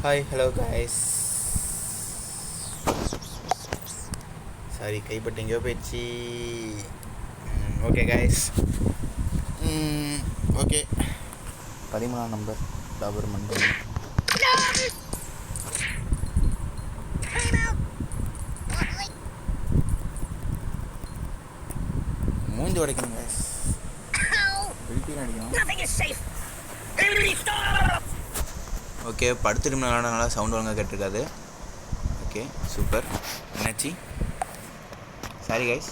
Hi hello guys. Sorry, கைப்பட்டு எங்கேயோ போயிடுச்சு. ஓகே காய்ஸ், ஓகே 13ஆம் நம்பர் டாபர் மண்டன். மூஞ்சி உடைக்கணும் காய்ஸ், வெல்ட்டியும் அடிக்கணும். ஓகே, படுத்துட்டு விளாடனால சவுண்ட் ஒழுங்காக கேட்டிருக்காது. Okay super. என்னாச்சு? சாரி கைஸ்,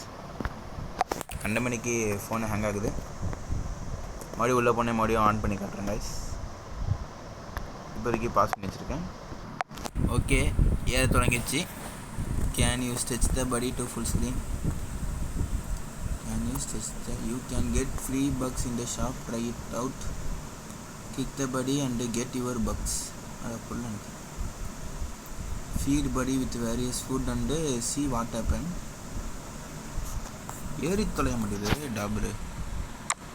கண்ட மணிக்கு ஃபோனு ஹேங் ஆகுது. மறுபடியும் உள்ளே போனேன், மறுபடியும் ஆன் பண்ணி காட்டுறேன் கைஸ். இப்போதைக்கு பாஸ் பண்ணி வச்சுருக்கேன். ஓகே, ஏற தொடங்கிடுச்சு. Can you stretch the body to full screen? Can you stretch the you can get free bucks in the shop, try it out. Kick the buddy and get your bucks. Feed buddy with various food and see what happen. ஏறி தொலைய முடியுது Dabur.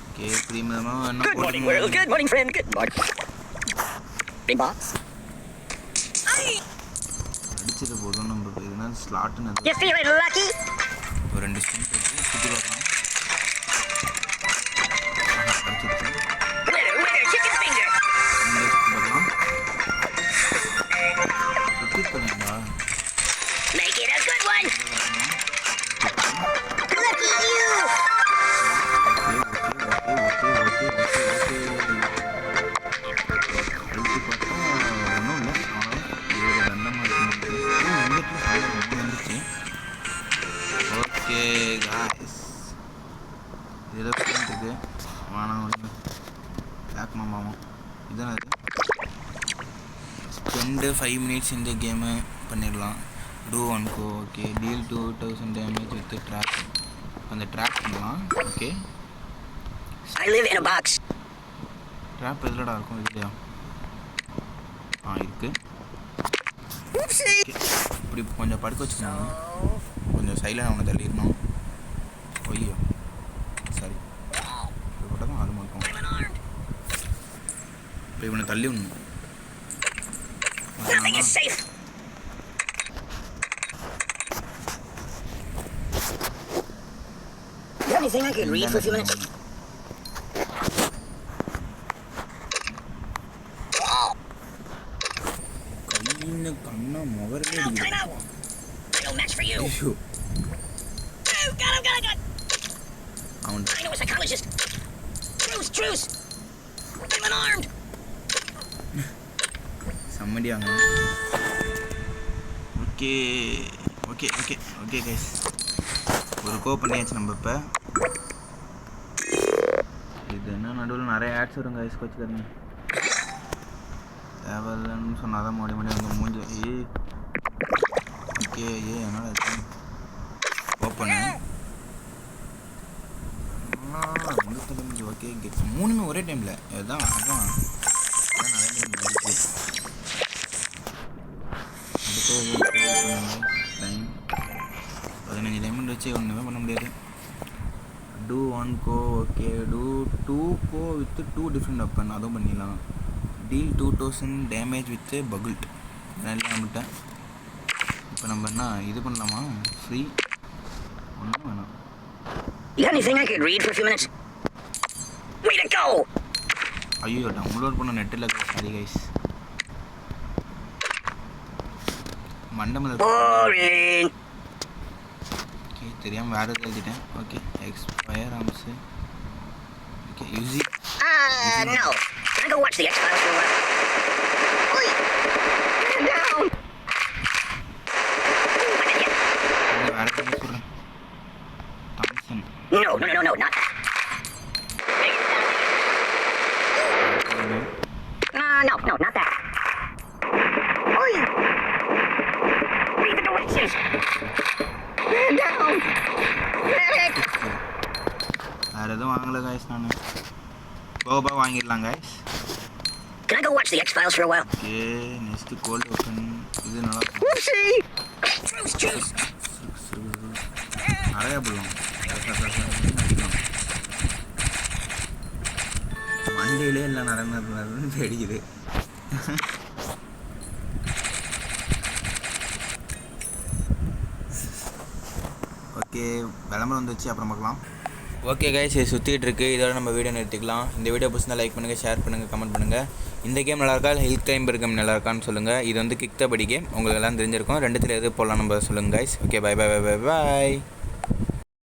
Okay, பிரீமியமா என்ன Good morning world, good morning friend, good morning. Big box. அடிச்சது போதும் நம்ம இதுனா ஸ்லாட்னு. You feeling lucky? ஒரு ரெண்டு ஸ்பின் போட்டு சுத்தி பார்க்கலாம். Make it a good one. Lucky you. Okay guys, இதில் இருக்கு வானம் ஒன்று பேக் மாமா. இதுதான் அது. ஸ்பெண்டு 5 minutes இந்த கேமு பண்ணிடலாம். Do one go. Okay, deal 2000 damage with drop. அந்த ட்ராப் பண்ணலாம். Okay, I live in a box. Drop எதுலடா இருக்கும்? இதுலையா? இருக்கு. இப்படி கொஞ்சம் படுக்க வச்சுக்கணும், கொஞ்சம் சைலண்ட் அவனை தள்ளிடணும். ஒய்யோ சாரி, இப்படி போட்டால் தான் அது மட்டும். இப்போ இவனை தள்ளி விடணும். Nothing is safe. Anything I could read for a few minutes? கையின்னு கண்ணா முகரவே Time out. No match for you. ஐயோ, Oh, got him. அவன் I know a psychologist. Truce. I'm unarmed. சம்மடியாங்க. Okay okay okay okay guys, ஒரு go பண்ணியாச்சு நம்ம. இப்போ இது என்ன நடுவில் நிறைய ஆட்ஸ் வரும் கைஸ், கோச்சுக்காரங்க. தேவையில்லைன்னு சொன்னால் தான் மறுபடி வந்து மூஞ்சி. ஓகே என்னடா ஓப்பனு ஓகே கெட் 3மே ஒரே டைமில். அதுதான் நிறைய டைம் நடந்துச்சு. டைம் 15 டைமண்ட் வச்சு ஒன்றுமே பண்ண முடியாது. Do 1 go. Okay, do 2 go with 2 different weapon, அதுவும் பண்ணிடலாம். டீல் 2000 டேமேஜ் வித் பகுல்ட். நல்லா நம்பிட்டேன். இப்போ நம்ம என்ன இது பண்ணலாமா? ஃப்ரீ ஒன்றும் வேணாம். You got anything I could read for a few minutes? Way to go! ஐயோ, டவுன்லோட் பண்ண நெட்டில் சாரி கைஸ். மண்டமல Boring. ஓகே, தெரியாமல் வேறு எதாவது எழுதிட்டேன். Okay, expire arms. Okay, Uzi. No. Can I go watch the X-Files for a while? Oi! Get down! வேறு எதாவது சொல்கிறேன். Thomson. No, not that. No, not that. Oi! Read the directions. Get down! Medic! வேறு எதுவும் வாங்கலை guys. நான் போக வாங்கிடலாம் guys. Can I go watch the X-Files for a while? Okay, next gold weapon. இது நல்லா இருக்கும். Whoopsie! Truce! நிறையா போடலாம். மண்டையிலே இல்லை நிறைய அடிக்குது. ஓகே விளம்பரம் வந்துச்சு, அப்புறம் பார்க்கலாம். ஓகே கைஸ், இது சுற்றிட்டு இருக்குது. இதோட நம்ம வீடியோ நிறுத்திக்கலாம். இந்த வீடியோ பிடிச்சிருந்தா லைக் பண்ணுங்கள், ஷேர் பண்ணுங்கள், கமெண்ட் பண்ணுங்கள். இந்த கேம் நல்லாயிருக்கா இல்லை ஹில் கிளைம்பர் கேம் நல்லாயிருக்கான்னு சொல்லுங்கள். இது வந்து கிக் த படி கேம், உங்களுக்கு எல்லாம் தெரிஞ்சிருக்கும். ரெண்டுத்தில் எது போடலாம் நம்ம சொல்லுங்கள் guys. Okay, bye bye bye bye பாய்.